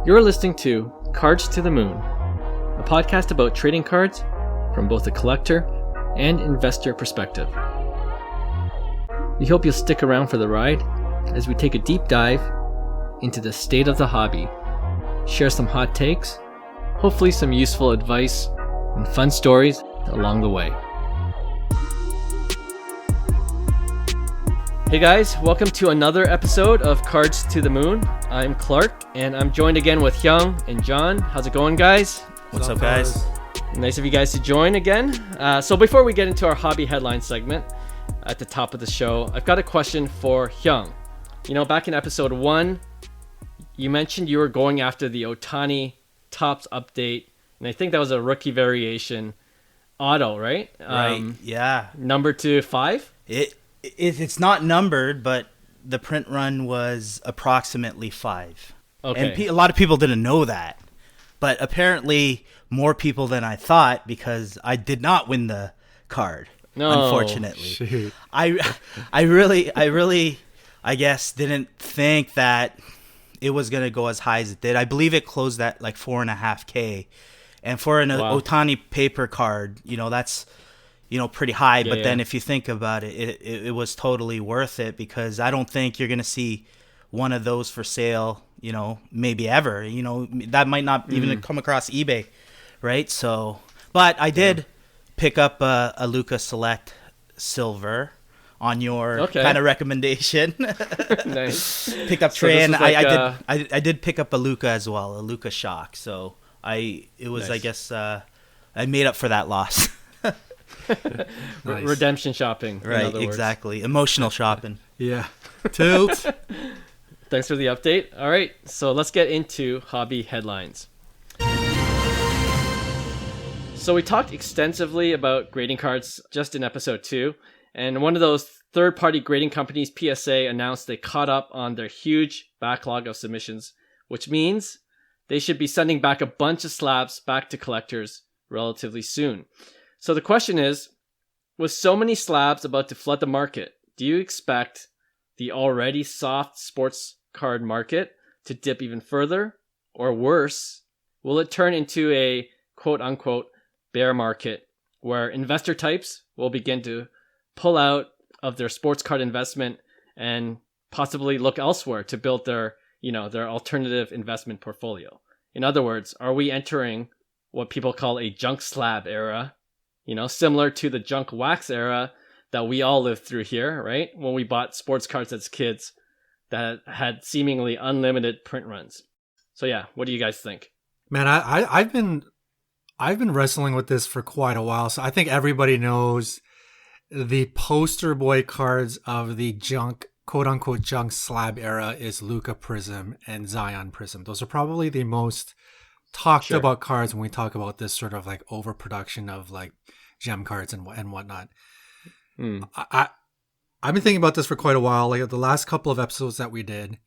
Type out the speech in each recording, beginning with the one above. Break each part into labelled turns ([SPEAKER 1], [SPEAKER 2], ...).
[SPEAKER 1] You're listening to Cards to the Moon, a podcast about trading cards from both a collector and investor perspective. We hope you'll stick around for the ride as we take a deep dive into the state of the hobby, share some hot takes, hopefully some useful advice, and fun stories along the way. Hey guys, welcome to another episode of Cards to the Moon. I'm Clark, and I'm joined again with Hyung and John. How's it going, guys?
[SPEAKER 2] What's up, guys?
[SPEAKER 1] Nice of you guys to join again. So before we get into our hobby headline segment at the top of the show, I've got a question for Hyung. You know, back in episode 1, you mentioned you were going after the Ohtani Topps update, and I think that was a rookie variation auto, right?
[SPEAKER 2] Right, yeah.
[SPEAKER 1] Number 5?
[SPEAKER 2] It's not numbered, but the print run was approximately 5.
[SPEAKER 1] Okay.
[SPEAKER 2] And a lot of people didn't know that. But apparently more people than I thought, because I did not win the card, unfortunately.
[SPEAKER 1] Shoot.
[SPEAKER 2] I really, I guess, didn't think that it was going to go as high as it did. I believe it closed at like 4.5K. And for an Ohtani paper card, you know, that's, you know, pretty high.
[SPEAKER 1] Yeah,
[SPEAKER 2] but then if you think about it, it was totally worth it, because I don't think you're going to see one of those for sale, you know, maybe ever. You know, that might not even come across eBay, right? So, but I did pick up a Luka Select Silver on your kind of recommendation.
[SPEAKER 1] Nice.
[SPEAKER 2] Picked up
[SPEAKER 1] So
[SPEAKER 2] Trey,
[SPEAKER 1] this
[SPEAKER 2] and
[SPEAKER 1] was like
[SPEAKER 2] I did pick up a Luka as well, a Luka Shock. So I guess I made up for that loss.
[SPEAKER 1] Nice. Redemption shopping,
[SPEAKER 2] right?
[SPEAKER 1] In other words.
[SPEAKER 2] Exactly. Emotional shopping.
[SPEAKER 3] Yeah. Tilt.
[SPEAKER 1] Thanks for the update. All right, so let's get into hobby headlines. So we talked extensively about grading cards just in episode 2, and one of those third-party grading companies, PSA, announced they caught up on their huge backlog of submissions, which means they should be sending back a bunch of slabs back to collectors relatively soon. So the question is, with so many slabs about to flood the market, do you expect the already soft sports card market to dip even further? Or worse, will it turn into a quote-unquote bear market where investor types will begin to pull out of their sports card investment and possibly look elsewhere to build their alternative investment portfolio? In other words, are we entering what people call a junk slab era? You know, similar to the junk wax era that we all lived through here, right? When we bought sports cards as kids that had seemingly unlimited print runs. So yeah, what do you guys think?
[SPEAKER 3] Man, I've been wrestling with this for quite a while. So I think everybody knows the poster boy cards of the junk, quote unquote junk slab era is Luka Prism and Zion Prism. Those are probably the most talked about cards when we talk about this sort of like overproduction of like gem cards and whatnot. I've been thinking about this for quite a while. Like the last couple of episodes that we did,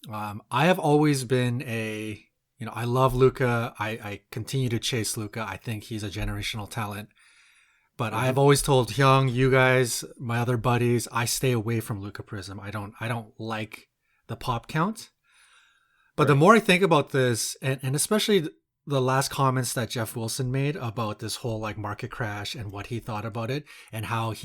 [SPEAKER 3] I have always been I love Luka. I continue to chase Luka. I think he's a generational talent. But I have always told Hyung, you guys, my other buddies, I stay away from Luka Prism. I don't like the pop count. But the more I think about this, and especially the last comments that Jeff Wilson made about this whole like market crash and what he thought about it, and how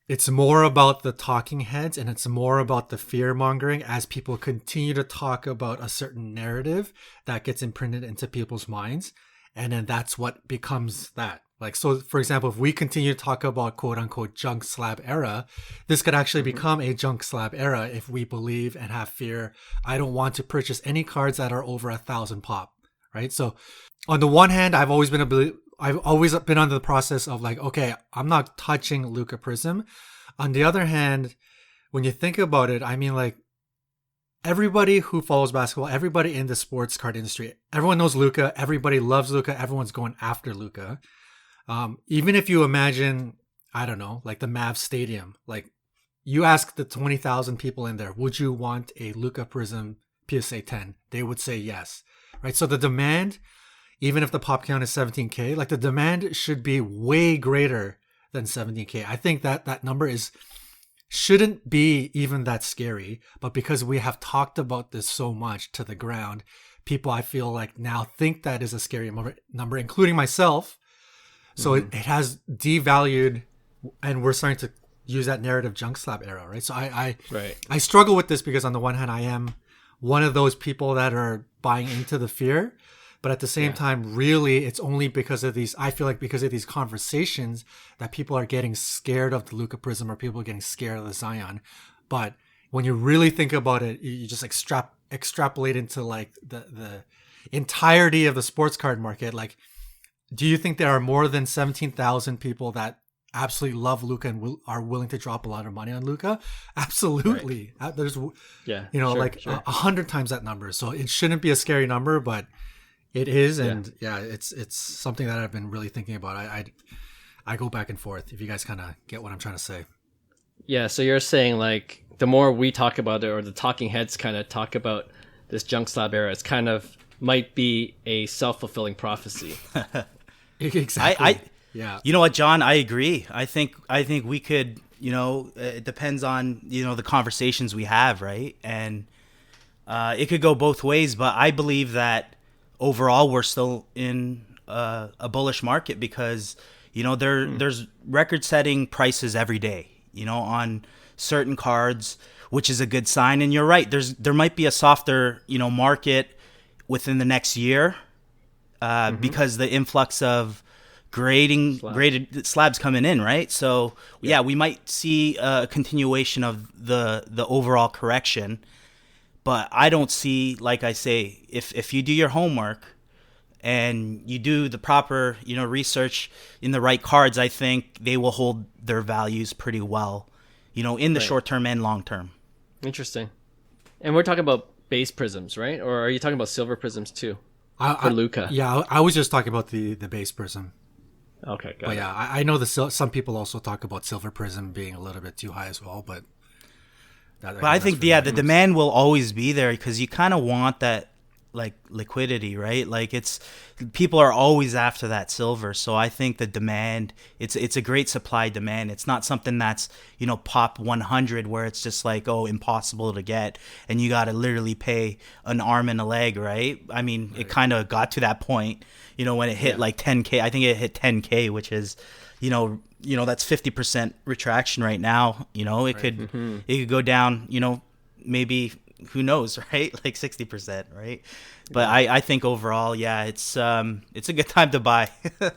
[SPEAKER 3] it's more about the talking heads and it's more about the fear mongering as people continue to talk about a certain narrative that gets imprinted into people's minds. And then that's what becomes that. Like, so for example, if we continue to talk about quote unquote junk slab era, this could actually become a junk slab era if we believe and have fear. I don't want to purchase any cards that are over 1,000 pop, right? So on the one hand, I've always been under the process of like, okay, I'm not touching Luka Prism. On the other hand, when you think about it, I mean, like, everybody who follows basketball, everybody in the sports card industry, everyone knows Luka. Everybody loves Luka. Everyone's going after Luka. Even if you imagine, I don't know, like the Mavs Stadium, like you ask the 20,000 people in there, would you want a Luka Prism PSA 10? They would say yes, right? So the demand, even if the pop count is 17K, like the demand should be way greater than 17K. I think that number shouldn't be even that scary. But because we have talked about this so much to the ground, people, I feel like, now think that is a scary number, including myself. So it has devalued, and we're starting to use that narrative junk slab era, right? So I struggle with this because on the one hand, I am one of those people that are buying into the fear. But at the same time, really, it's only because of these, I feel like because of these conversations that people are getting scared of the Luka Prism, or people are getting scared of the Zion. But when you really think about it, you just extrapolate into like the entirety of the sports card market. Like, do you think there are more than 17,000 people that absolutely love Luka and are willing to drop a lot of money on Luka? Absolutely. Right. There's,
[SPEAKER 1] yeah,
[SPEAKER 3] 100 times that number. So it shouldn't be a scary number, but it is. And it's something that I've been really thinking about. I go back and forth, if you guys kind of get what I'm trying to say.
[SPEAKER 1] Yeah. So you're saying like the more we talk about it, or the talking heads kind of talk about this junk slab era, it's kind of might be a self-fulfilling prophecy.
[SPEAKER 3] Exactly.
[SPEAKER 2] Yeah. You know what, John? I agree. I think we could, it depends on, the conversations we have, right? And it could go both ways, but I believe that overall we're still in a bullish market because, there's record-setting prices every day, on certain cards, which is a good sign. And you're right. There might be a softer, market within the next year because the influx of graded slabs coming in, right? So we might see a continuation of the overall correction, but I don't see, like I say, if you do your homework and you do the proper research in the right cards, I think they will hold their values pretty well, in the short term and long term.
[SPEAKER 1] Interesting. And we're talking about base prisms, right? Or are you talking about silver prisms too? For Luka?
[SPEAKER 3] Yeah, I was just talking about the base prism.
[SPEAKER 1] Okay, got
[SPEAKER 3] but
[SPEAKER 1] it.
[SPEAKER 3] Yeah, I know some people also talk about silver prism being a little bit too high as well, but
[SPEAKER 2] I think the demand will always be there because you kind of want that like liquidity, right? Like people are always after that silver, so I think the demand it's a great supply demand. It's not something that's pop 100 where it's just like impossible to get and you got to literally pay an arm and a leg, right? I mean, It kind of got to that point. When it hit like 10K, I think it hit 10K, which is, that's 50% retraction right now. It could go down, maybe, who knows, right? Like 60%, right? But I think overall, it's a good time to buy.
[SPEAKER 3] Yeah,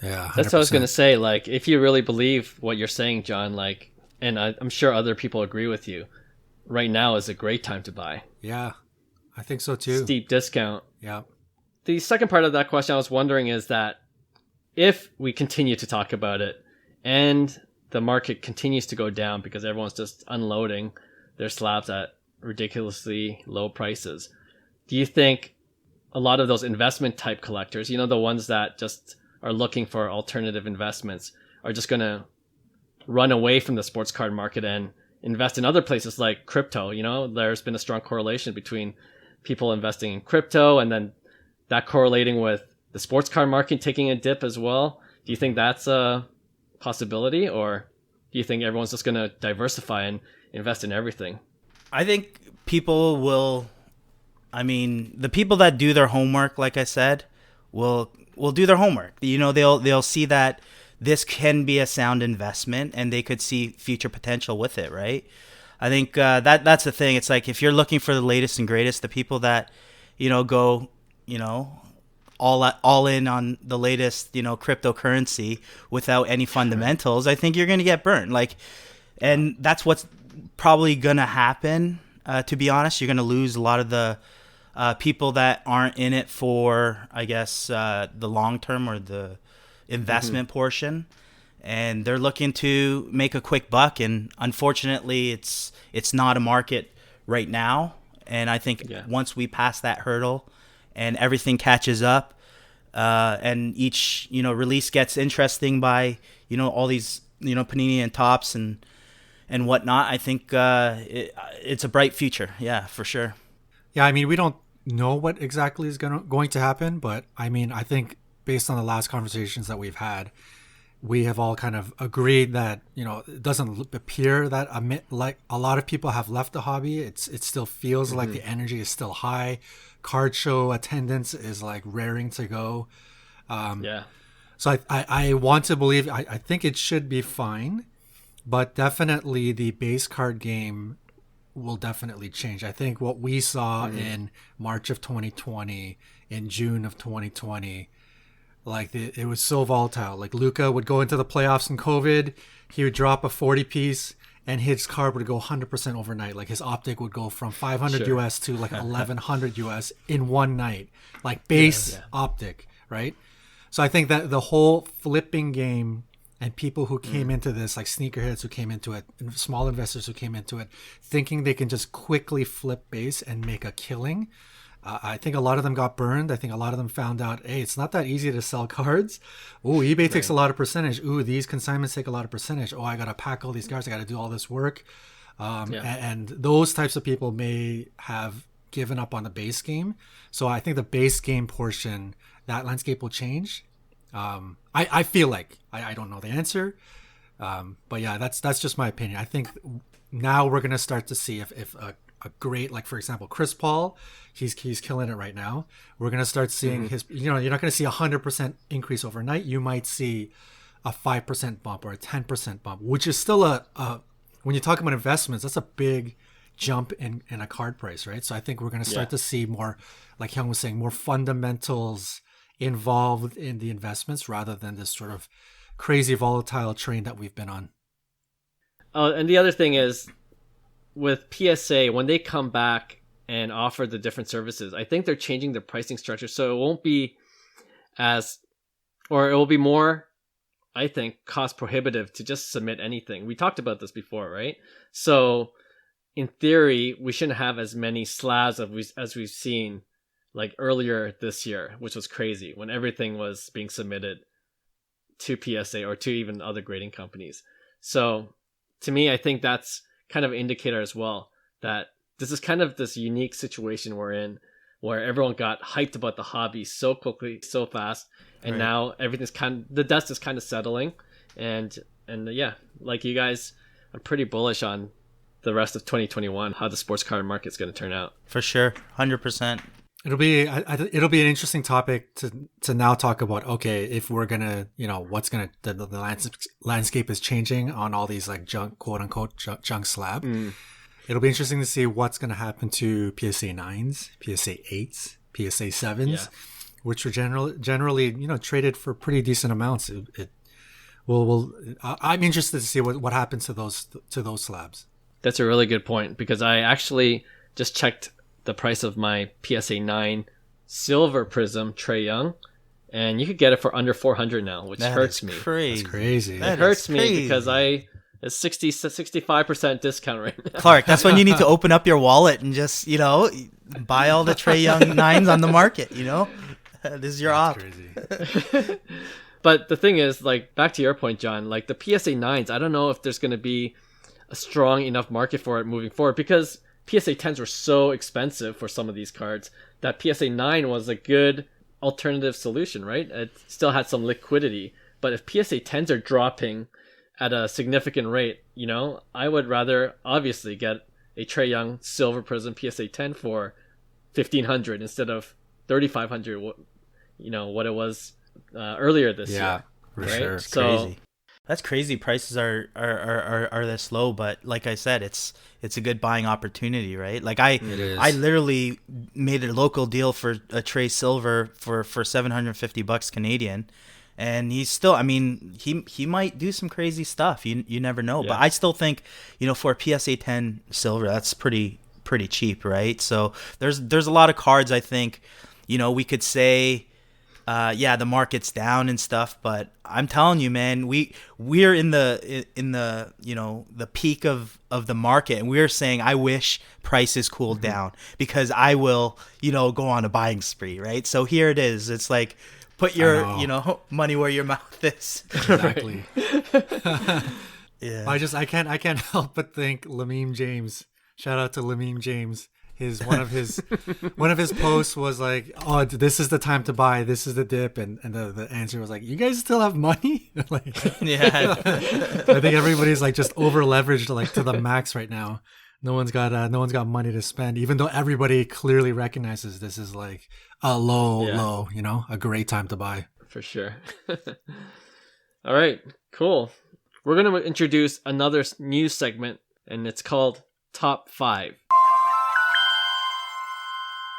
[SPEAKER 3] 100%.
[SPEAKER 1] That's what I was going to say. Like, if you really believe what you're saying, John, like, and I'm sure other people agree with you, right now is a great time to buy.
[SPEAKER 3] Yeah, I think so too.
[SPEAKER 1] Steep discount.
[SPEAKER 3] Yeah.
[SPEAKER 1] The second part of that question I was wondering is that if we continue to talk about it and the market continues to go down because everyone's just unloading their slabs at ridiculously low prices, do you think a lot of those investment type collectors, the ones that just are looking for alternative investments, are just going to run away from the sports card market and invest in other places like crypto? There's been a strong correlation between people investing in crypto and then that correlating with the sports card market taking a dip as well. Do you think that's a possibility, or do you think everyone's just going to diversify and invest in everything?
[SPEAKER 2] I think people will, the people that do their homework, like I said, will do their homework. They'll see that this can be a sound investment and they could see future potential with it, right? I think that's the thing. It's like if you're looking for the latest and greatest, the people that, go, all in on the latest, cryptocurrency without any fundamentals, I think you're going to get burned. And that's what's probably going to happen. To be honest, you're going to lose a lot of the people that aren't in it for, I guess, the long term or the investment portion. And they're looking to make a quick buck. And unfortunately, it's not a market right now. And I think once we pass that hurdle and everything catches up, and each release gets interesting by all these Panini and Topps and whatnot, I think it's a bright future. Yeah, for sure.
[SPEAKER 3] Yeah, we don't know what exactly is going to happen, but I think based on the last conversations that we've had, we have all kind of agreed that, it doesn't appear that like a lot of people have left the hobby. It still feels like the energy is still high. Card show attendance is like raring to go. So I want to believe, I think it should be fine, but definitely the base card game will definitely change. I think what we saw in March of 2020, in June of 2020, like it was so volatile. Like Luka would go into the playoffs in COVID, he would drop a 40 piece and his card would go 100% overnight. Like his optic would go from 500 US to like 1100 US in one night, like base optic, right? So I think that the whole flipping game and people who came into this, like sneakerheads who came into it, and small investors who came into it, thinking they can just quickly flip base and make a killing. I think a lot of them got burned. I think a lot of them found out, hey, it's not that easy to sell cards. Ooh, eBay takes a lot of percentage. Ooh, these consignments take a lot of percentage. Oh, I got to pack all these cards. I got to do all this work. And those types of people may have given up on the base game. So I think the base game portion, that landscape will change. I feel like I don't know the answer, but yeah, that's just my opinion. I think now we're gonna start to see if a great, like for example Chris Paul, he's killing it right now. We're gonna start seeing his. You're not gonna see 100% increase overnight. You might see a 5% bump or a 10% bump, which is still a when you talk about investments, that's a big jump in a card price, right? So I think we're gonna start to see more, like Hyung was saying, more fundamentals involved in the investments rather than this sort of crazy volatile train that we've been on.
[SPEAKER 1] And the other thing is with PSA, when they come back and offer the different services, I think they're changing their pricing structure. So it won't be it will be more, I think, cost prohibitive to just submit anything. We talked about this before, right? So in theory, we shouldn't have as many slabs as we've seen like earlier this year, which was crazy when everything was being submitted to PSA or to even other grading companies. So to me, I think that's kind of an indicator as well that this is kind of this unique situation we're in where everyone got hyped about the hobby so quickly, so fast. And now everything's the dust is kind of settling. And yeah, like you guys, I'm pretty bullish on the rest of 2021, how the sports card market's going to turn out.
[SPEAKER 2] For sure. 100%.
[SPEAKER 3] It'll be an interesting topic to now talk about. Okay, if we're gonna, what's gonna the landscape is changing on all these like junk, quote unquote junk slab. It'll be interesting to see what's gonna happen to PSA 9s, PSA 8s, PSA 7s, which were generally traded for pretty decent amounts. I'm interested to see what happens to those slabs.
[SPEAKER 1] That's a really good point because I actually just checked the price of my PSA 9 Silver Prism Trae Young, and you could get it for under $400 now, which hurts me.
[SPEAKER 3] That's crazy.
[SPEAKER 1] It hurts me because it's 65% discount right now.
[SPEAKER 2] Clark, that's when you need to open up your wallet and just buy all the Trae Young 9s on the market. This is your op.
[SPEAKER 3] Crazy.
[SPEAKER 1] But the thing is, like back to your point, John, like the PSA 9s, I don't know if there's going to be a strong enough market for it moving forward because PSA 10s were so expensive for some of these cards that PSA 9 was a good alternative solution, right? It still had some liquidity. But if PSA 10s are dropping at a significant rate, I would rather obviously get a Trae Young Silver Prism PSA 10 for $1,500 instead of $3,500, what it was earlier this year.
[SPEAKER 3] Yeah, for sure.
[SPEAKER 2] It's crazy. That's crazy. Prices are this low, but like I said, it's a good buying opportunity, right? Like I literally made a local deal for a Trae Silver for $750 Canadian, and he's still. I mean, he might do some crazy stuff. You never know, but I still think for a PSA 10 Silver, that's pretty cheap, right? So there's a lot of cards. I think we could say. The market's down and stuff, but I'm telling you, man, we're in the the peak of the market, and we're saying I wish prices cooled down because I will go on a buying spree, right? So here it is. It's like put your money where your mouth is.
[SPEAKER 3] Exactly.
[SPEAKER 2] Yeah.
[SPEAKER 3] I can't help but think Lamine James. Shout out to Lamine James. one of his posts was like, "Oh, this is the time to buy. This is the dip," and the answer was like, "You guys still have money?" Like,
[SPEAKER 2] Yeah.
[SPEAKER 3] I think everybody's like just over leveraged like to the max right now. No one's got money to spend, even though everybody clearly recognizes this is like a low, a great time to buy.
[SPEAKER 1] For sure. All right, cool. We're going to introduce another new segment, and it's called Top 5.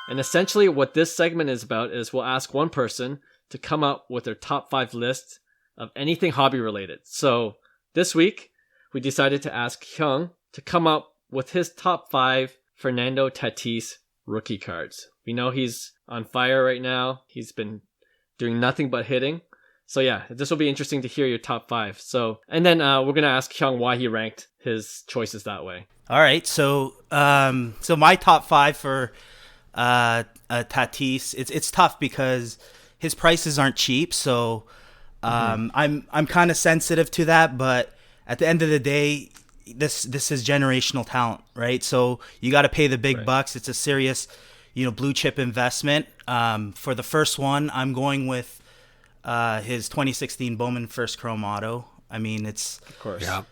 [SPEAKER 1] And essentially what this segment is about is we'll ask one person to come up with their top 5 list of anything hobby related. So this week, we decided to ask Hyung to come up with his top 5 Fernando Tatis rookie cards. We know he's on fire right now. He's been doing nothing but hitting. So yeah, this will be interesting to hear your top 5. So, and then we're going to ask Hyung why he ranked his choices that way.
[SPEAKER 2] All right. So my top 5 for Tatis, it's tough because his prices aren't cheap. So I'm kind of sensitive to that, but at the end of the day, this is generational talent, right? So you got to pay the big bucks. It's a serious, blue chip investment. For the first one, I'm going with his 2016 Bowman First Chrome Auto. I mean, it's,
[SPEAKER 1] of course,
[SPEAKER 2] yeah.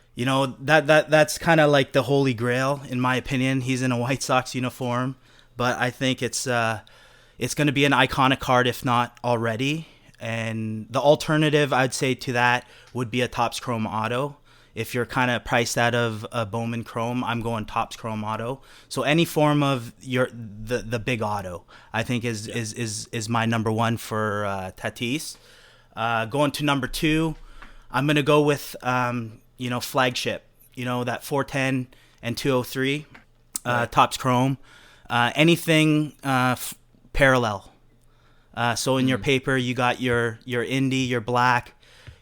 [SPEAKER 2] That's kind of like the holy grail in my opinion. He's in a White Sox uniform, but I think it's going to be an iconic card if not already. And the alternative I'd say to that would be a Topps Chrome Auto. If you're kind of priced out of a Bowman Chrome, I'm going Topps Chrome Auto. So any form of the big auto, I think is my number one for Tatis. Going to number 2, I'm gonna go with flagship. That 410 and 203, Topps Chrome. Anything parallel. So in your paper, you got your Indy, your black,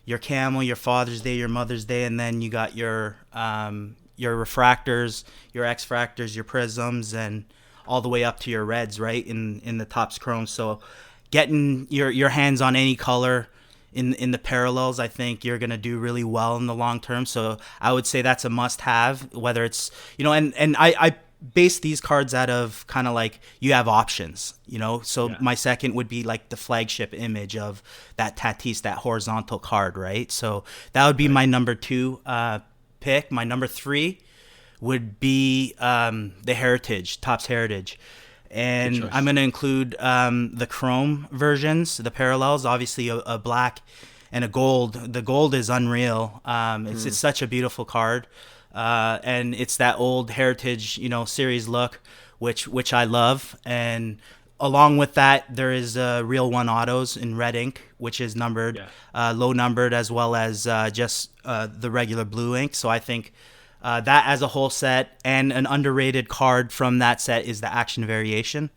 [SPEAKER 2] your camel, your Father's Day, your Mother's Day, and then you got your refractors, your X-fractors, your prisms, and all the way up to your reds, right, in the Topps Chrome. So getting your hands on any color in the parallels, I think you're going to do really well in the long term. So I would say that's a must-have, whether it's, and I base these cards out of kind of like you have options, so my second would be like the flagship image of that Tatis, that horizontal card, right? So that would be my number 2 pick. My number 3 would be the Heritage, Topps Heritage. And I'm going to include the chrome versions, the parallels, obviously a black and a gold. The gold is unreal. It's such a beautiful card. And it's that old Heritage, series look, which I love. And along with that, there is Real One Autos in red ink, which is numbered, low numbered, as well as just the regular blue ink. So I think that as a whole set, and an underrated card from that set is the Action Variation.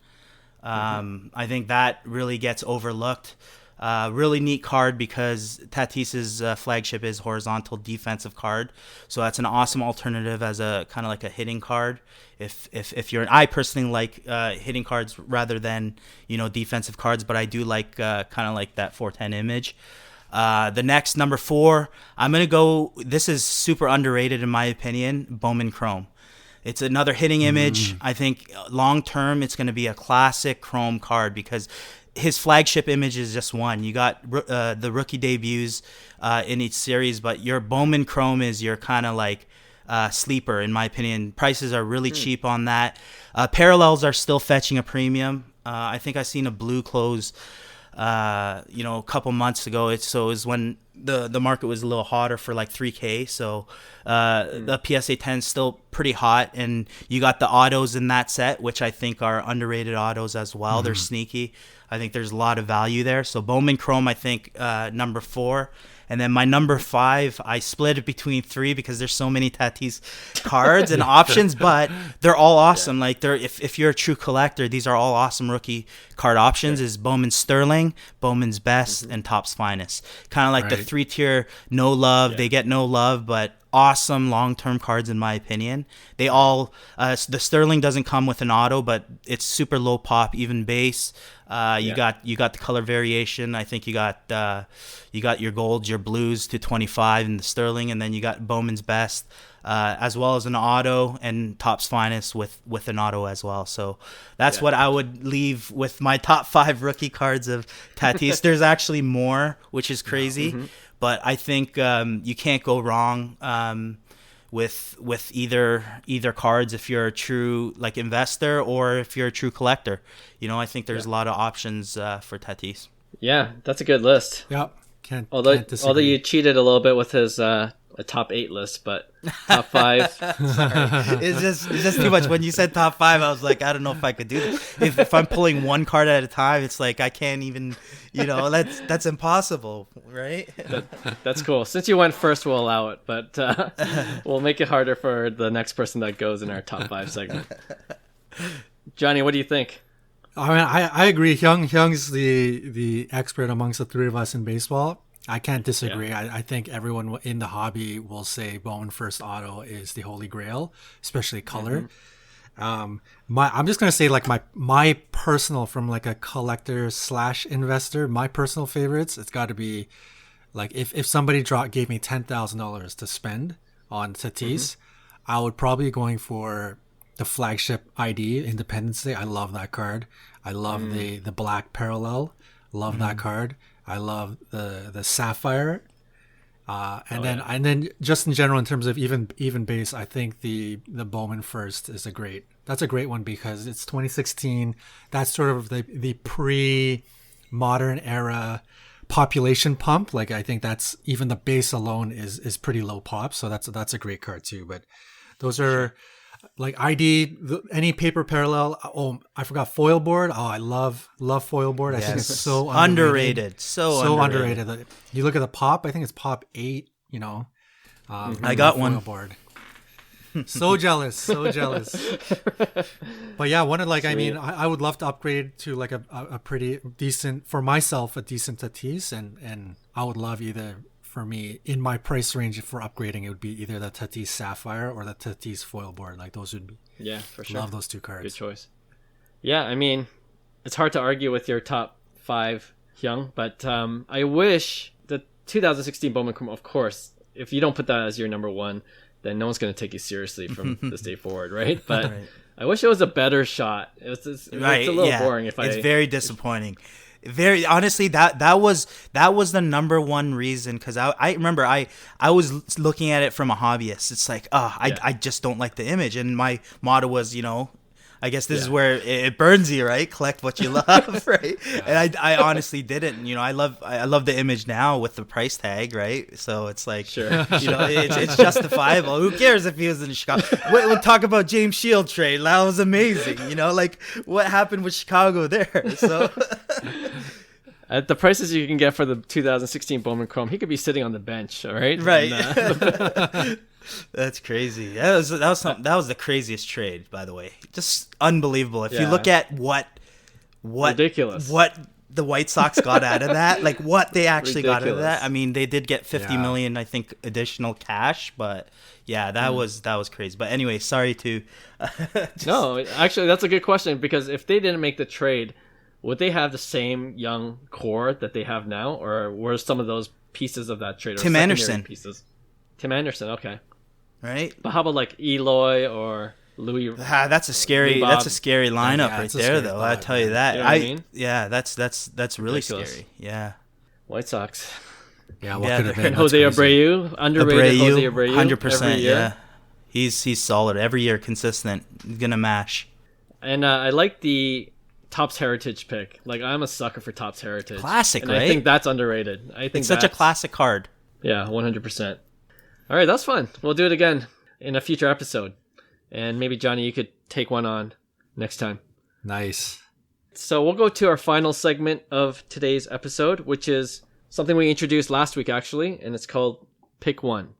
[SPEAKER 2] I think that really gets overlooked. Really neat card because Tatis's flagship is horizontal defensive card, so that's an awesome alternative as a kind of like a hitting card. If you're, I personally like hitting cards rather than defensive cards, but I do like kind of like that 410 image. The next number 4, I'm gonna go. This is super underrated in my opinion. Bowman Chrome. It's another hitting image. I think long term it's going to be a classic Chrome card because his flagship image is just one. You got the rookie debuts in each series, but your Bowman Chrome is your kind of like sleeper, in my opinion. Prices are really cheap on that. Parallels are still fetching a premium. I think I seen a blue close, a couple months ago. It was when the market was a little hotter for like $3K. So the PSA 10 is still pretty hot, and you got the autos in that set, which I think are underrated autos as well. They're sneaky. I think there's a lot of value there. So Bowman Chrome, I think number 4. And then my number 5, I split it between 3 because there's so many Tatis cards and options, but they're all awesome. Yeah. Like if you're a true collector, these are all awesome rookie card options. Is Bowman Sterling, Bowman's Best, and Topps Finest. Kind of like the 3-tier no love. Yeah. They get no love, but awesome long-term cards in my opinion. They all the Sterling doesn't come with an auto, but it's super low pop, even base. You got the color variation. I think you got your golds, your blues to 25 in the Sterling, and then you got Bowman's Best, as well as an auto, and Topps Finest with an auto as well. So that's what I would leave with my top 5 rookie cards of Tatis. There's actually more, which is crazy, but I think you can't go wrong with either cards if you're a true like investor or if you're a true collector. I think there's a lot of options for Tatis.
[SPEAKER 1] Yeah, that's a good list.
[SPEAKER 3] Yep.
[SPEAKER 1] Although
[SPEAKER 3] disagree.
[SPEAKER 1] you cheated a little bit with his a top 8 list, but top 5.
[SPEAKER 2] Sorry. It's just too much. When you said top 5, I was like, I don't know if I could do this. If I'm pulling one card at a time, it's like I can't even. That's impossible, right?
[SPEAKER 1] That's cool. Since you went first, we'll allow it, but we'll make it harder for the next person that goes in our top 5 segment. Johnny, what do you think?
[SPEAKER 3] I mean, I agree. Hyung's the expert amongst the three of us in baseball. I can't disagree. Yeah. I think everyone in the hobby will say Bowman First Auto is the holy grail, especially color. I'm just gonna say like my personal, from like a collector / investor, my personal favorites. It's got to be like if somebody gave me $10,000 to spend on Tatis, I would probably be going for the flagship ID Independence Day. I love that card. I love the black parallel. Love that card. I love the sapphire. And then just in general, in terms of even base, I think the Bowman First is that's a great one because it's 2016. That's sort of the pre-modern era population pump. Like I think that's even the base alone is pretty low pop. So that's a great card too. But those are like ID, any paper parallel. Oh, I forgot foil board. Oh, I love foil board. I think it's so underrated. So underrated. You look at the pop. I think it's pop 8.
[SPEAKER 2] I got one.
[SPEAKER 3] Board. So jealous. But yeah, I mean, I would love to upgrade to like a pretty decent, for myself, a decent Tatis, and I would love either. For me, in my price range for upgrading, it would be either the Tatis Sapphire or the Tatis foil board. Like those would be. Yeah, for sure. Love those two cards.
[SPEAKER 1] Good choice. Yeah, I mean, it's hard to argue with your top 5, Hyung, but I wish the 2016 Bowman Chrome, of course, if you don't put that as your number 1, then no one's going to take you seriously from this day forward, right? But I wish it was a better shot. It's a little boring. It's
[SPEAKER 2] very disappointing. Very honestly, that was the number one reason, because I remember I was looking at it from a hobbyist. It's like, I just don't like the image, and my motto was, I guess this is where it burns you, right? Collect what you love, right? Yeah. And I honestly didn't. I love the image now with the price tag, right? So it's like, sure, it's justifiable. Who cares if he was in Chicago? We'll talk about James Shield trade. That was amazing. Like what happened with Chicago there. So
[SPEAKER 1] at the prices you can get for the 2016 Bowman Chrome, he could be sitting on the bench. All right,
[SPEAKER 2] right. And, that's crazy. That was the craziest trade, by the way. Just unbelievable. If you look at what
[SPEAKER 1] ridiculous,
[SPEAKER 2] what the White Sox got out of that, like what they actually got out of that. I mean, they did get $50 million, I think, additional cash, but that was crazy. But anyway, sorry to.
[SPEAKER 1] No, actually, that's a good question, because if they didn't make the trade, would they have the same young core that they have now, or were some of those pieces of that trade
[SPEAKER 2] Tim Anderson
[SPEAKER 1] pieces? Tim Anderson, okay.
[SPEAKER 2] Right,
[SPEAKER 1] but how about like Eloy or Louis?
[SPEAKER 2] That's a scary lineup right there, though. I tell you that.
[SPEAKER 1] You know what I mean?
[SPEAKER 2] Yeah, that's really scary. Yeah,
[SPEAKER 1] White Sox.
[SPEAKER 3] Yeah, what could have been?
[SPEAKER 1] And Jose Abreu, underrated Jose Abreu,
[SPEAKER 2] 100%. Yeah, he's solid every year, consistent. He's gonna mash.
[SPEAKER 1] And I like the Topps Heritage pick. Like I'm a sucker for Topps Heritage.
[SPEAKER 2] Classic,
[SPEAKER 1] and
[SPEAKER 2] right?
[SPEAKER 1] I think that's underrated. I think
[SPEAKER 2] it's such a classic card.
[SPEAKER 1] Yeah, 100%. All right, that's fun. We'll do it again in a future episode. And maybe, Johnny, you could take one on next time.
[SPEAKER 3] Nice.
[SPEAKER 1] So we'll go to our final segment of today's episode, which is something we introduced last week, actually, and it's called Pick One.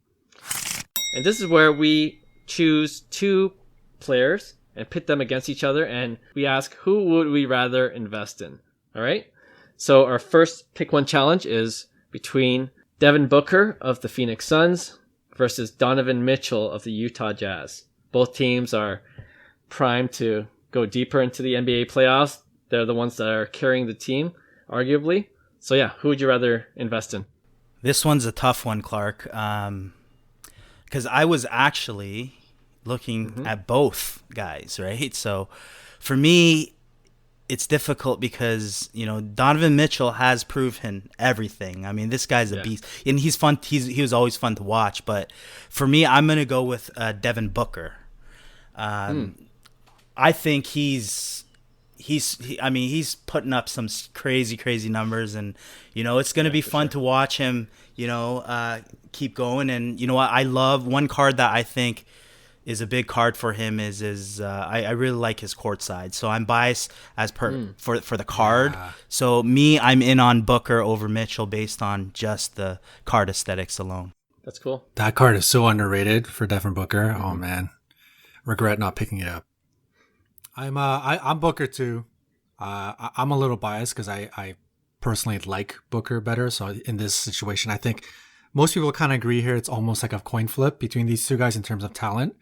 [SPEAKER 1] And this is where we choose 2 players and pit them against each other, and we ask, who would we rather invest in? All right? So our first Pick One challenge is between Devin Booker of the Phoenix Suns versus Donovan Mitchell of the Utah Jazz. Both teams are primed to go deeper into the NBA playoffs. They're the ones that are carrying the team, arguably. So yeah, who would you rather invest in?
[SPEAKER 2] This one's a tough one, Clark, because I was actually looking at both guys, right? So for me, it's difficult because, Donovan Mitchell has proven everything. I mean, this guy's a beast, and he's fun. He was always fun to watch. But for me, I'm going to go with Devin Booker. I think he's putting up some crazy numbers, and it's going to be fun to watch him keep going. And I love one card that I think is a big card for him is I really like his court side. So I'm biased for the card. So I'm in on Booker over Mitchell based on just the card aesthetics alone.
[SPEAKER 1] That's cool.
[SPEAKER 3] That card is so underrated for Devin Booker. Oh man, regret not picking it up. I'm Booker too. I'm a little biased because I personally like Booker better. So in this situation, I think most people kind of agree here. It's almost like a coin flip between these two guys in terms of talent.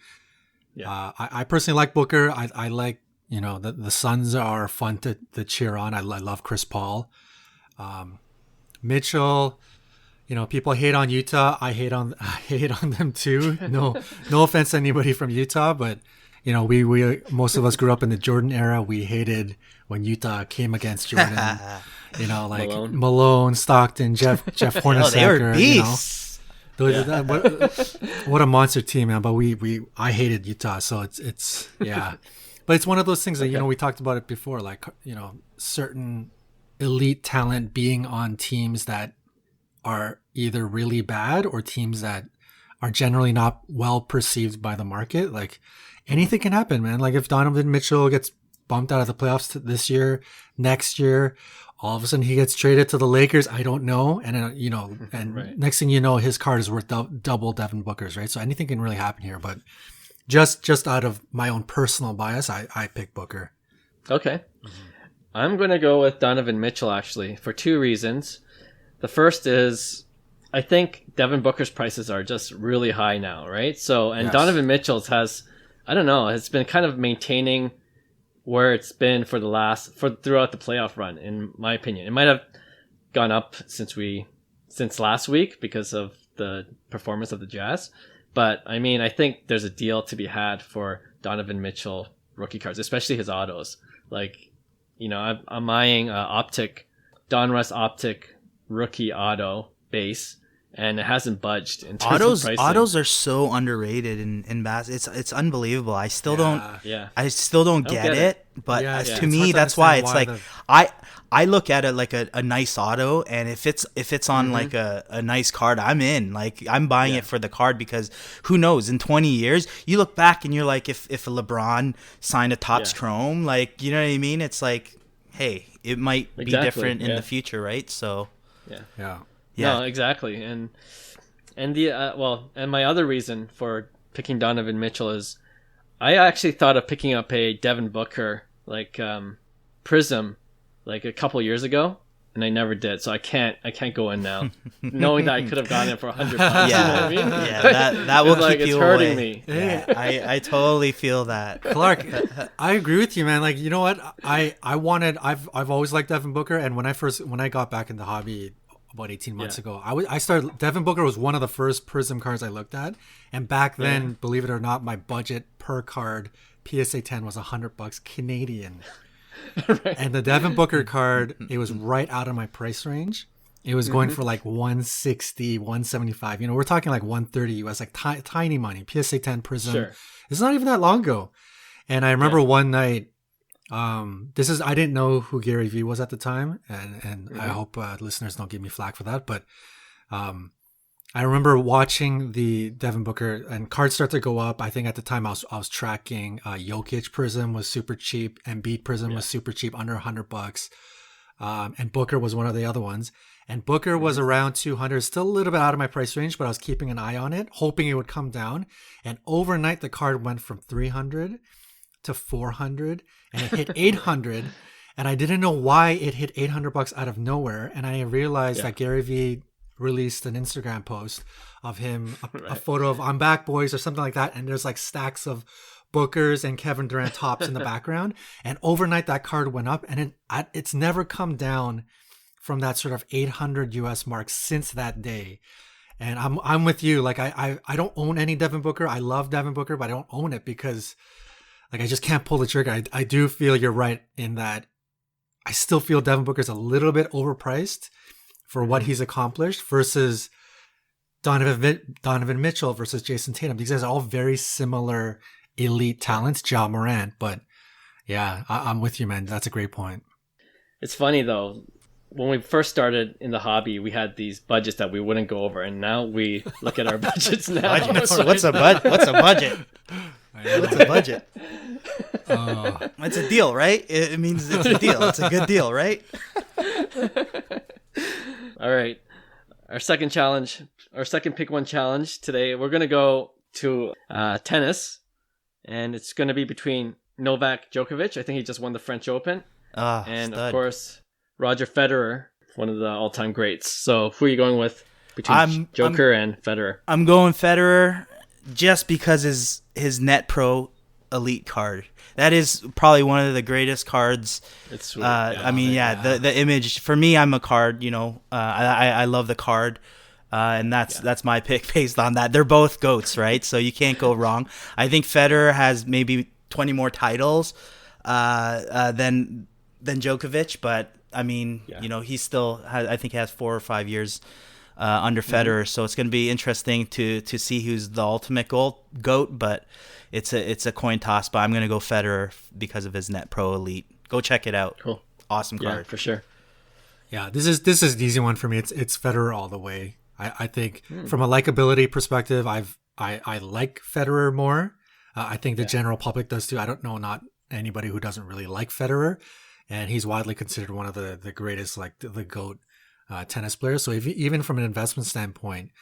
[SPEAKER 3] Yeah. I personally like Booker. I like, the Suns are fun to cheer on. I love Chris Paul. Mitchell, people hate on Utah. I hate on them too. No offense to anybody from Utah, but we most of us grew up in the Jordan era. We hated when Utah came against Jordan. Like Malone, Stockton, Jeff Hornacek.
[SPEAKER 2] They were beasts.
[SPEAKER 3] What a monster team, man! But I hated Utah, so it's But it's one of those things that we talked about it before, like certain elite talent being on teams that are either really bad or teams that are generally not well perceived by the market. Like anything can happen, man. Like if Donovan Mitchell gets bumped out of the playoffs this year, next year, all of a sudden he gets traded to the Lakers. I don't know. And, and next thing you know, his card is worth double Devin Booker's, right? So anything can really happen here. But just out of my own personal bias, I pick Booker.
[SPEAKER 1] Okay. I'm going to go with Donovan Mitchell, actually, for two reasons. The first is I think Devin Booker's prices are just really high now, right? So, and Donovan Mitchell's has been kind of maintaining where it's been throughout the playoff run, in my opinion. It might have gone up since last week because of the performance of the Jazz. But I mean, I think there's a deal to be had for Donovan Mitchell rookie cards, especially his autos. Like, I'm eyeing Donruss Optic rookie auto base, and it hasn't budged in terms of pricing.
[SPEAKER 2] Autos are so underrated in basketball. It's unbelievable. I still don't get it. But to me, that's why it's like I look at it like a nice auto, and if it's on like a nice card, I'm in. Like I'm buying it for the card, because who knows, in 20 years you look back and you're like, if a LeBron signed a Topps Chrome, like, you know what I mean? It's like, hey, it might be different in the future, right? So
[SPEAKER 1] yeah. No, exactly. And my other reason for picking Donovan Mitchell is I actually thought of picking up a Devin Booker Prism like a couple years ago, and I never did. So I can't go in now, knowing that I could have gotten it for $100.
[SPEAKER 2] Yeah,
[SPEAKER 1] you know what I mean?
[SPEAKER 2] That will keep
[SPEAKER 1] it's
[SPEAKER 2] you
[SPEAKER 1] hurting
[SPEAKER 2] away.
[SPEAKER 1] me.
[SPEAKER 2] Yeah, I totally feel that.
[SPEAKER 3] Clark, I agree with you, man. Like, you know what? I've always liked Devin Booker, and when I got back in the hobby about 18 months ago, I started. Devin Booker was one of the first Prism cards I looked at, and back then, believe it or not, my budget per card PSA 10 was $100 Canadian. Right. And the Devin Booker card, it was right out of my price range. It was going for like 160, 175. We're talking like 130 US, like tiny money. PSA 10 Prism. Sure. It's not even that long ago. And I remember one night, I didn't know who Gary Vee was at the time, and I hope listeners don't give me flack for that. But I remember watching the Devin Booker, and cards start to go up. I think at the time I was tracking Jokic Prism was super cheap, Embiid Prism was super cheap, under $100, and Booker was one of the other ones. And Booker was around 200, still a little bit out of my price range, but I was keeping an eye on it, hoping it would come down. And overnight, the card went from 300 to 400, and it hit 800. And I didn't know why it hit $800 out of nowhere. And I realized that Gary Vee released an Instagram post of him, a photo of "I'm back, boys" or something like that, and there's like stacks of Booker's and Kevin Durant tops in the background. And overnight, that card went up, and it's never come down from that sort of 800 US mark since that day. And I'm with you. Like I don't own any Devin Booker. I love Devin Booker, but I don't own it because like I just can't pull the trigger. I do feel you're right in that I still feel Devin Booker's a little bit overpriced for what he's accomplished versus Donovan Mitchell versus Jason Tatum. These guys are all very similar elite talents, Ja Morant. But yeah, I'm with you, man. That's a great point.
[SPEAKER 1] It's funny though. When we first started in the hobby, we had these budgets that we wouldn't go over, and now we look at our budgets now.
[SPEAKER 2] What's a budget? What's a budget? What's a budget? It's a deal, right? It means it's a deal. It's a good deal, right?
[SPEAKER 1] All right. Our second pick one challenge today, we're going to go to tennis, and it's going to be between Novak Djokovic. I think he just won the French Open. And
[SPEAKER 2] stud.
[SPEAKER 1] Of course, Roger Federer, one of the all-time greats. So who are you going with between Joker and Federer?
[SPEAKER 2] I'm going Federer just because his Net Pro Elite card. That is probably one of the greatest cards. It's sweet. The image for me. I'm a card. I love the card, and that's my pick based on that. They're both GOATs, right? So you can't go wrong. I think Federer has maybe 20 more titles than Djokovic, but I mean, he still has, I think he has 4 or 5 years under Federer, so it's going to be interesting to see who's the ultimate GOAT, but it's a coin toss, but I'm going to go Federer because of his Net Pro Elite. Go check it out. Cool. Awesome card.
[SPEAKER 1] Yeah, for sure.
[SPEAKER 3] Yeah, this is an easy one for me. It's Federer all the way. I think from a likability perspective, I like Federer more. I think the general public does too. I don't know, not anybody who doesn't really like Federer. And he's widely considered one of the greatest, like the GOAT tennis players. So even from an investment standpoint,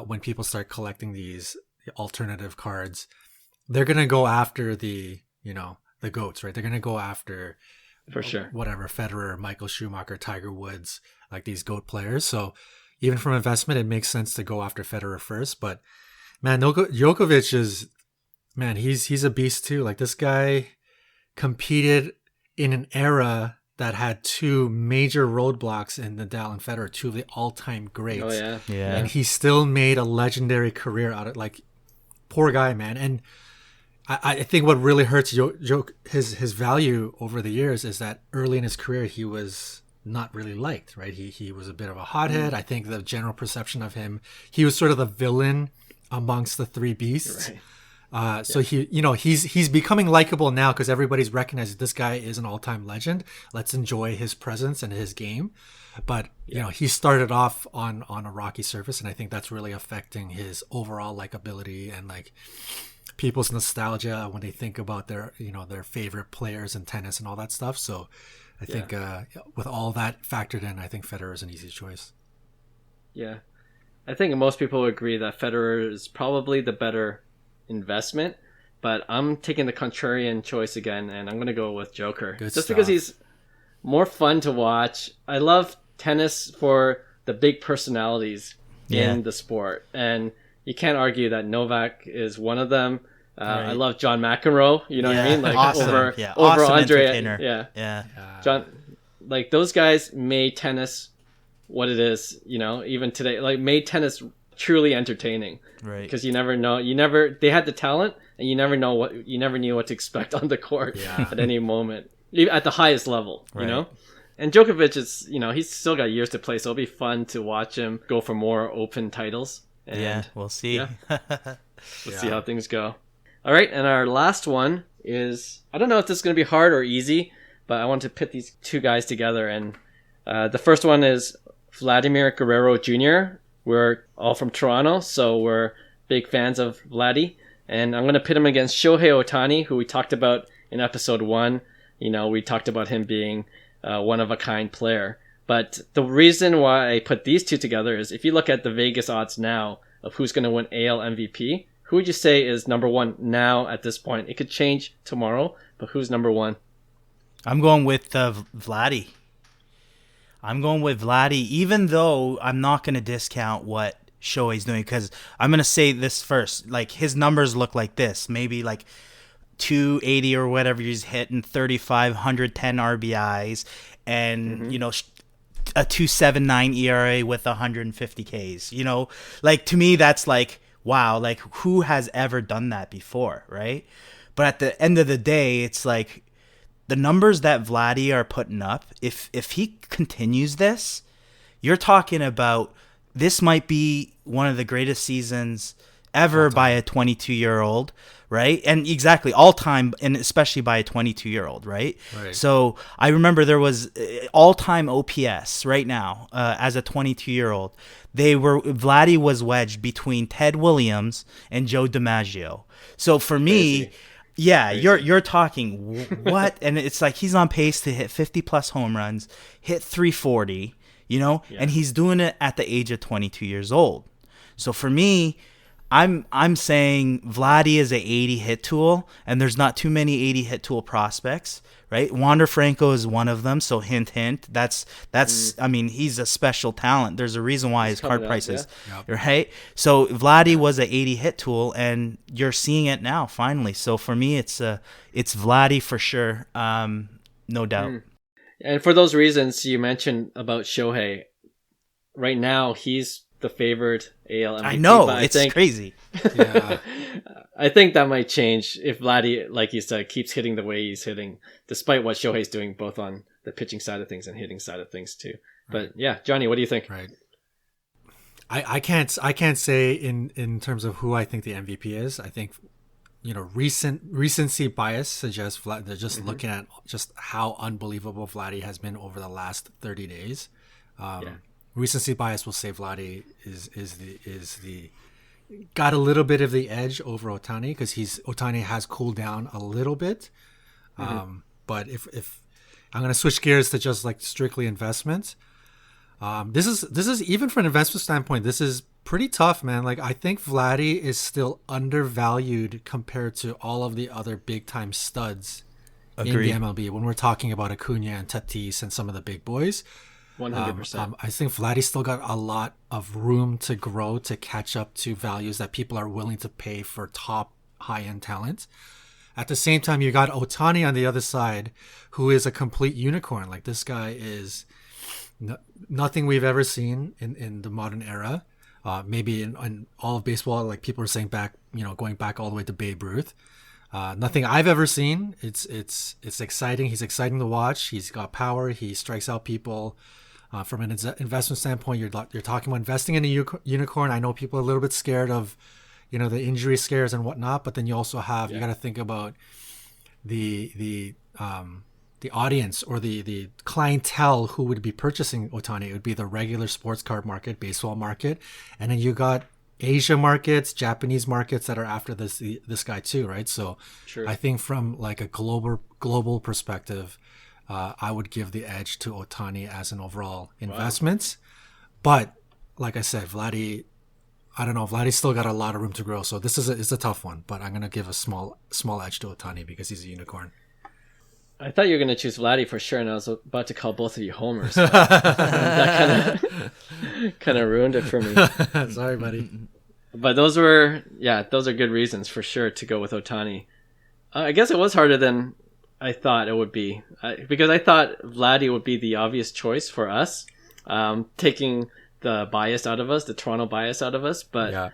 [SPEAKER 3] when people start collecting these alternative cards, they're going to go after the GOATs, right? They're going to go after,
[SPEAKER 1] for sure,
[SPEAKER 3] whatever, Federer, Michael Schumacher, Tiger Woods, like these GOAT players. So even from investment, it makes sense to go after Federer first. But man, Djokovic is, man, he's a beast too. Like this guy competed in an era that had two major roadblocks in Nadal and Federer, two of the all-time greats.
[SPEAKER 1] Oh yeah.
[SPEAKER 3] And he still made a legendary career out of it. Like, poor guy, man. And I think what really hurts his value over the years is that early in his career he was not really liked, right? He was a bit of a hothead. I think the general perception of him, he was sort of the villain amongst the three beasts. Right. So he's becoming likable now because everybody's recognized this guy is an all-time legend. Let's enjoy his presence and his game. But he started off on a rocky surface, and I think that's really affecting his overall likability and like people's nostalgia when they think about their favorite players in tennis and all that stuff. So I think with all that factored in, I think Federer is an easy choice.
[SPEAKER 1] Yeah, I think most people would agree that Federer is probably the better investment, but I'm taking the contrarian choice again, and I'm going to go with Joker. Because he's more fun to watch. I love tennis for the big personalities in the sport, and you can't argue that Novak is one of them. Right. I love John McEnroe, you know what I mean? Like
[SPEAKER 2] awesome.
[SPEAKER 1] over
[SPEAKER 2] awesome
[SPEAKER 1] Andre. John, like those guys made tennis what it is, even today, like made tennis truly entertaining, right? Because you never know, they had the talent, and you never knew what to expect on the court at any moment, at the highest level, right. And Djokovic is, he's still got years to play, so it'll be fun to watch him go for more open titles. And
[SPEAKER 2] we'll see.
[SPEAKER 1] Let's see how things go. All right, and our last one is, I don't know if this is going to be hard or easy, but I want to pit these two guys together, and the first one is Vladimir Guerrero Jr. We're all from Toronto, so we're big fans of Vladdy. And I'm going to pit him against Shohei Ohtani, who we talked about in episode 1. We talked about him being a one-of-a-kind player. But the reason why I put these two together is if you look at the Vegas odds now of who's going to win AL MVP, who would you say is number one now at this point? It could change tomorrow, but who's number one?
[SPEAKER 2] I'm going with Vladdy. I'm going with Vladdy, even though I'm not going to discount what Shohei's doing, because I'm going to say this first. Like, his numbers look like this. Maybe like 280 or whatever he's hitting, 3,510 RBIs, and, you know, a 2.79 ERA with 150 Ks. You know, like, to me, that's like, wow, like, who has ever done that before, right? But at the end of the day, it's like, the numbers that Vladdy are putting up, if he continues this, you're talking about this might be one of the greatest seasons ever by a 22-year-old, right? And exactly, all time, and especially by a 22-year-old, right? So I remember there was all-time OPS right now as a 22-year-old. Vladdy was wedged between Ted Williams and Joe DiMaggio. So for me, yeah, you're talking what? And it's like he's on pace to hit 50 plus home runs, hit 340, you know, and he's doing it at the age of 22 years old. So for me, I'm saying Vladdy is a 80 hit tool, and there's not too many 80 hit tool prospects, right? Wander Franco is one of them, so hint hint. That's I mean, he's a special talent. There's a reason why his card price is right. So Vladdy was a 80 hit tool, and you're seeing it now finally. So for me, it's Vladdy for sure, no doubt.
[SPEAKER 1] And for those reasons you mentioned about Shohei, right now he's the favorite AL MVP.
[SPEAKER 2] I know, it's crazy.
[SPEAKER 3] Yeah.
[SPEAKER 1] I think that might change if Vladdy, like you said, keeps hitting the way he's hitting, despite what Shohei's doing both on the pitching side of things and hitting side of things too. But yeah, Johnny, what do you think?
[SPEAKER 3] Right. I can't say in terms of who I think the MVP is. I think, you know, recency bias suggests they're just looking at just how unbelievable Vladdy has been over the last 30 days. Recency bias will say Vladdy is the got a little bit of the edge over Ohtani because Ohtani has cooled down a little bit. But if I'm going to switch gears to just like strictly investments, this is even from an investment standpoint, this is pretty tough, man. Like, I think Vladdy is still undervalued compared to all of the other big time studs in the MLB. When we're talking about Acuna and Tatis and some of the big boys.
[SPEAKER 1] 100%.
[SPEAKER 3] I think Vladdy's still got a lot of room to grow to catch up to values that people are willing to pay for top high-end talent. At the same time, you got Ohtani on the other side, who is a complete unicorn. Like, this guy is nothing we've ever seen in the modern era. Maybe in all of baseball, like people are saying going back all the way to Babe Ruth. Nothing I've ever seen. It's exciting. He's exciting to watch. He's got power. He strikes out people. From an investment standpoint, you're talking about investing in a unicorn. I know people are a little bit scared of, you know, the injury scares and whatnot, but then you also have you got to think about the audience or the clientele who would be purchasing Ohtani. It would be the regular sports card market, baseball market, and then you got Asia markets, Japanese markets that are after this guy too, right? So I think from like a global perspective, I would give the edge to Ohtani as an overall investment. But like I said, Vladdy, I don't know. Vladdy's still got a lot of room to grow. So this is a tough one, but I'm going to give a small edge to Ohtani because he's a unicorn.
[SPEAKER 1] I thought you were going to choose Vladdy for sure, and I was about to call both of you homers. That kind of ruined it for me.
[SPEAKER 3] Sorry, buddy.
[SPEAKER 1] But those are good reasons for sure to go with Ohtani. I guess it was harder than I thought it would be, because I thought Vladdy would be the obvious choice for us, taking the bias out of us, the Toronto bias out of us. But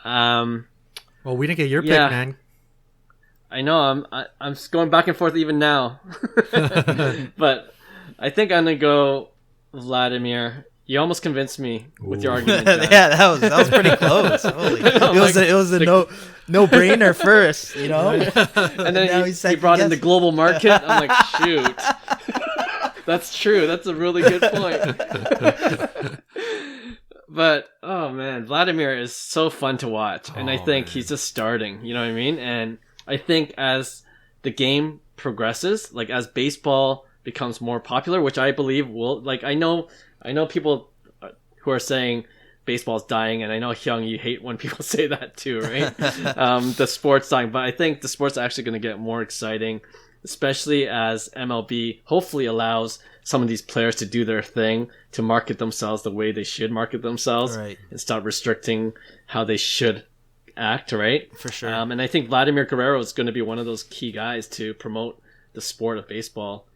[SPEAKER 3] well, we didn't get your pick, man.
[SPEAKER 1] I know. I'm going back and forth even now, but I think I'm gonna go Vladimir. You almost convinced me with your argument.
[SPEAKER 2] Yeah, that was pretty close. Holy. It was a no brainer first, you know.
[SPEAKER 1] And then he brought in the global market. I'm like, shoot, that's true. That's a really good point. But oh man, Vladimir is so fun to watch, and I think he's just starting. You know what I mean? And I think as the game progresses, like as baseball becomes more popular, which I believe will, like I know people who are saying baseball's dying, and I know Hyung, you hate when people say that too, right? The sport's dying, but I think the sport's actually going to get more exciting. especially as MLB hopefully allows some of these players to do their thing, to market themselves the way they should market themselves,
[SPEAKER 2] Right.
[SPEAKER 1] and stop restricting how they should act, right?
[SPEAKER 2] For sure.
[SPEAKER 1] And I think Vladimir Guerrero is going to be one of those key guys to promote the sport of baseball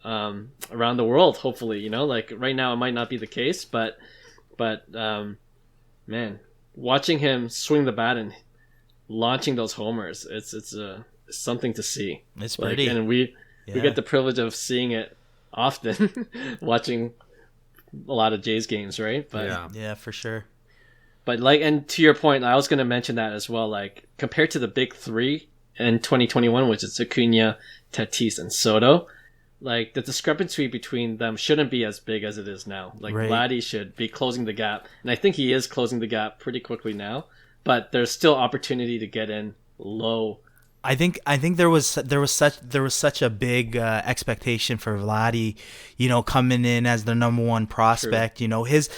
[SPEAKER 1] around the world, hopefully. You know, like right now it might not be the case, but man, watching him swing the bat and launching those homers, it's something to see.
[SPEAKER 2] It's pretty.
[SPEAKER 1] And we get the privilege of seeing it often, watching a lot of Jays games, right? But
[SPEAKER 2] yeah, for sure.
[SPEAKER 1] But like, and to your point, I was going to mention that as well. Like compared to the big three in 2021, which is Acuna, Tatis, and Soto, like the discrepancy between them shouldn't be as big as it is now. Like Vladdy should be closing the gap, and I think he is closing the gap pretty quickly now. But there's still opportunity to get in low.
[SPEAKER 2] I think there was such a big expectation for Vladdy, you know, coming in as the number one prospect. True. You know, his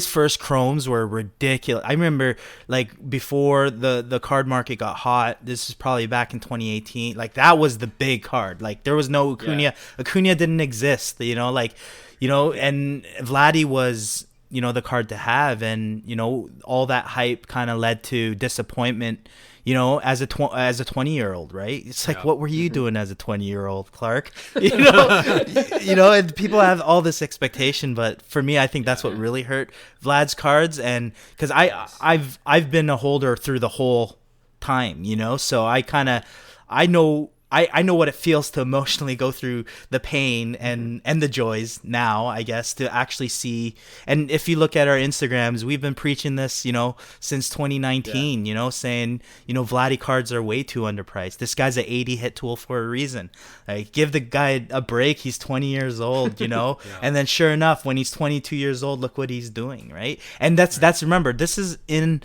[SPEAKER 2] first chromes were ridiculous. I remember like before the card market got hot. This is probably back in 2018. Like that was the big card. Like there was no Acuna. Yeah. Acuna didn't exist. You know, like you know, and Vladdy was, you know, the card to have, and you know all that hype kind of led to disappointment. You know, as a 20-year-old, right? It's like, what were you doing as a 20-year-old, Clark? You know, and people have all this expectation, but for me, I think that's what really hurt Vlad's cards, and because I've been a holder through the whole time, you know, so I know what it feels to emotionally go through the pain and the joys now, I guess, to actually see. And if you look at our Instagrams, we've been preaching this, you know, since 2019, you know, saying, you know, Vladdy cards are way too underpriced. This guy's an 80 hit tool for a reason. Like, give the guy a break. He's 20 years old, you know, and then sure enough, when he's 22 years old, look what he's doing, right? And that's remember, this is in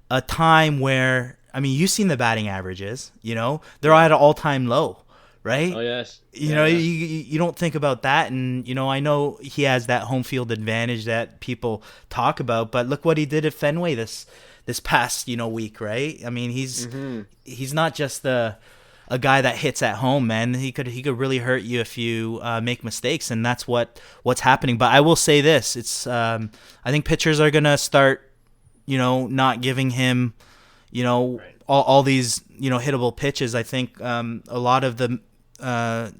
[SPEAKER 2] a time where, I mean, you've seen the batting averages, you know, they're at an all-time low, right?
[SPEAKER 1] Oh, yes.
[SPEAKER 2] You know, you don't think about that. And, you know, I know he has that home field advantage that people talk about, but look what he did at Fenway this past, you know, week, right? I mean, he's not just a guy that hits at home, man. He could really hurt you if you make mistakes, and that's what's happening. But I will say this, it's I think pitchers are going to start, you know, not giving him, you know, all these, you know, hittable pitches. I think a lot of the,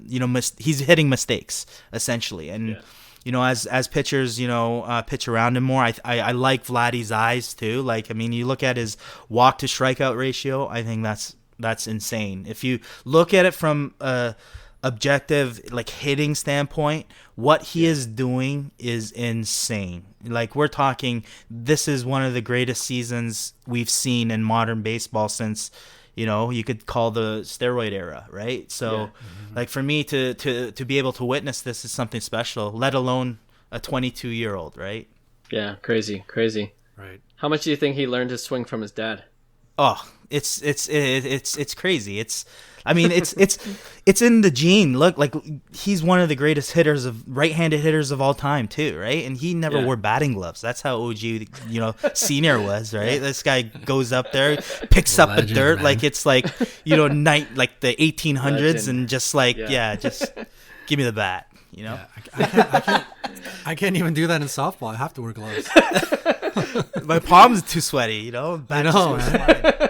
[SPEAKER 2] you know, he's hitting mistakes essentially, and you know, as pitchers, you know, pitch around him more. I like Vladdy's eyes too. Like, I mean, you look at his walk to strikeout ratio. I think that's insane. If you look at it from a objective, like hitting standpoint, what he is doing is insane. Like, we're talking, this is one of the greatest seasons we've seen in modern baseball since, you know, you could call the steroid era, right? So, like, for me to be able to witness this is something special, let alone a 22-year-old, right? Yeah,
[SPEAKER 1] crazy.
[SPEAKER 3] Right.
[SPEAKER 1] How much do you think he learned to swing from his dad?
[SPEAKER 2] Oh, it's crazy. I mean, it's in the gene. Look, like, he's one of the greatest right-handed hitters of all time too, right? And he never wore batting gloves. That's how OG, you know, Senior was, right? This guy goes up there, picks up the dirt, man. Like it's like, you know, like the 1800s, and just like, just give me the bat, you know?
[SPEAKER 3] Yeah, I can't even do that in softball. I have to wear gloves.
[SPEAKER 2] My palms are too sweaty, you know?
[SPEAKER 3] I know, man.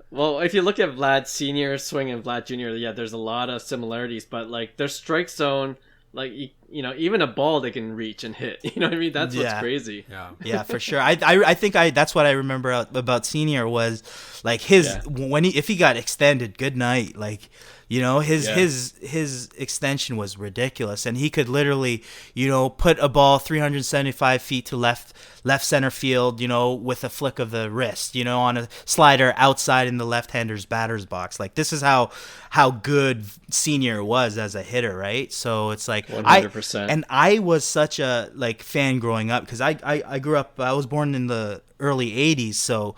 [SPEAKER 1] Well, if you look at Vlad Sr. swing and Vlad Jr., there's a lot of similarities, but like their strike zone, like, you know, even a ball they can reach and hit. You know what I mean? That's what's crazy.
[SPEAKER 2] Yeah, for sure. I think that's what I remember about Senior was like his when if he got extended, good night. Like, you know, his extension was ridiculous, and he could literally, you know, put a ball 375 feet to left center field, you know, with a flick of the wrist, you know, on a slider outside in the left-hander's batter's box. Like, this is how good Senior was as a hitter, right? So it's like
[SPEAKER 1] 100%.
[SPEAKER 2] I was such a like fan growing up because I grew up. I was born in the early '80s, so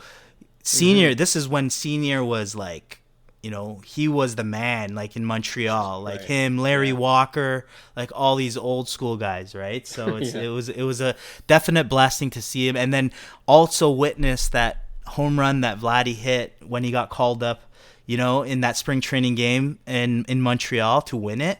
[SPEAKER 2] Senior. This is when Senior was like, you know, he was the man, like in Montreal, like him, Larry Walker, like all these old school guys, right? So it was a definite blessing to see him, and then also witness that home run that Vladdy hit when he got called up, you know, in that spring training game in Montreal to win it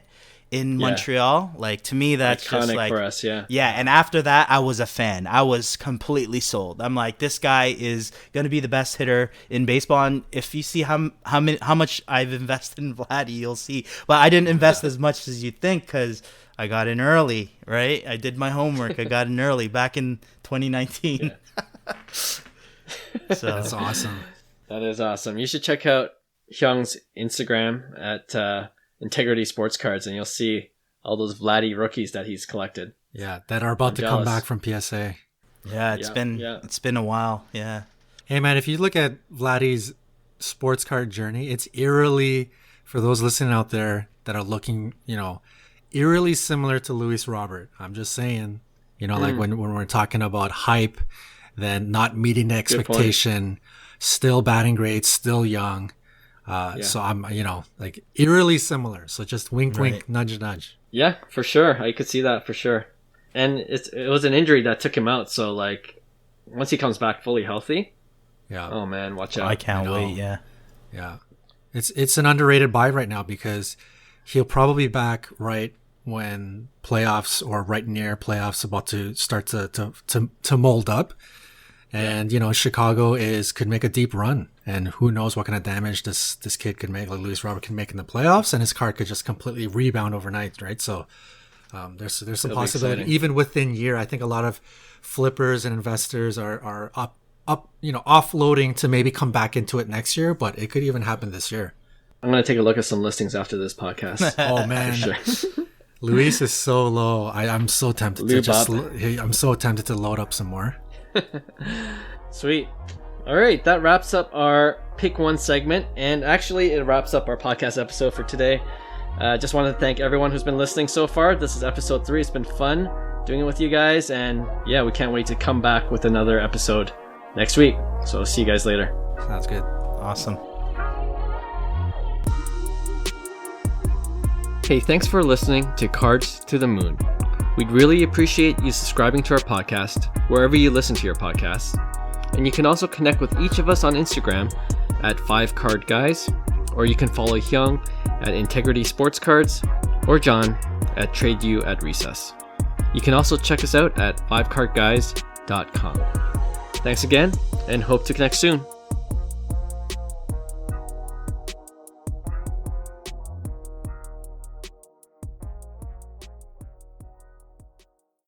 [SPEAKER 2] in Montreal. Like, to me, that's
[SPEAKER 1] iconic
[SPEAKER 2] just like,
[SPEAKER 1] for us. Yeah.
[SPEAKER 2] And after that, I was a fan. I was completely sold. I'm like, this guy is gonna be the best hitter in baseball. And if you see how much I've invested in Vladdy, you'll see. But I didn't invest as much as you'd think, because I got in early, right? I did my homework. I got in early back in 2019.
[SPEAKER 1] Yeah.
[SPEAKER 2] So
[SPEAKER 3] That's awesome.
[SPEAKER 1] That is awesome. You should check out Hyung's Instagram at Integrity Sports Cards, and you'll see all those Vladdy rookies that he's collected.
[SPEAKER 3] Yeah, that are about to come back from PSA.
[SPEAKER 2] yeah, it's been a while. Yeah.
[SPEAKER 3] Hey man, if you look at Vladdy's sports card journey, it's eerily, for those listening out there that are looking, you know, eerily similar to Luis Robert. I'm just saying, you know, like when we're talking about hype, then not meeting the expectation, still batting great, still young. So I'm, you know, like eerily similar. So just wink, wink, nudge, nudge.
[SPEAKER 1] Yeah, for sure. I could see that for sure. And it was an injury that took him out. So like, once he comes back fully healthy, oh man, watch out.
[SPEAKER 2] I can't wait. Yeah.
[SPEAKER 3] Yeah. It's an underrated buy right now, because he'll probably be back right when playoffs, or right near playoffs, about to start to mold up. And, you know, Chicago could make a deep run, and who knows what kind of damage this kid could make, like Luis Robert can make in the playoffs, and his card could just completely rebound overnight, right? So there's some possibility even within year. I think a lot of flippers and investors are up, you know, offloading to maybe come back into it next year, but it could even happen this year.
[SPEAKER 1] I'm going to take a look at some listings after this podcast.
[SPEAKER 3] Oh man. Sure. Luis is so low. I'm so tempted to load up some more.
[SPEAKER 1] Sweet. All right, that wraps up our pick one segment, and actually it wraps up our podcast episode for today. Just wanted to thank everyone who's been listening so far. This is episode 3. It's been fun doing it with you guys, and yeah, we can't wait to come back with another episode next week. So see you guys later.
[SPEAKER 3] Sounds good.
[SPEAKER 2] Awesome.
[SPEAKER 1] Hey, thanks for listening to Cards to the Moon. We'd really appreciate you subscribing to our podcast wherever you listen to your podcasts. And you can also connect with each of us on Instagram at 5cardguys, or you can follow Hyung at Integrity Sports Cards, or John at TradeU at Recess. You can also check us out at 5cardguys.com. Thanks again, and hope to connect soon.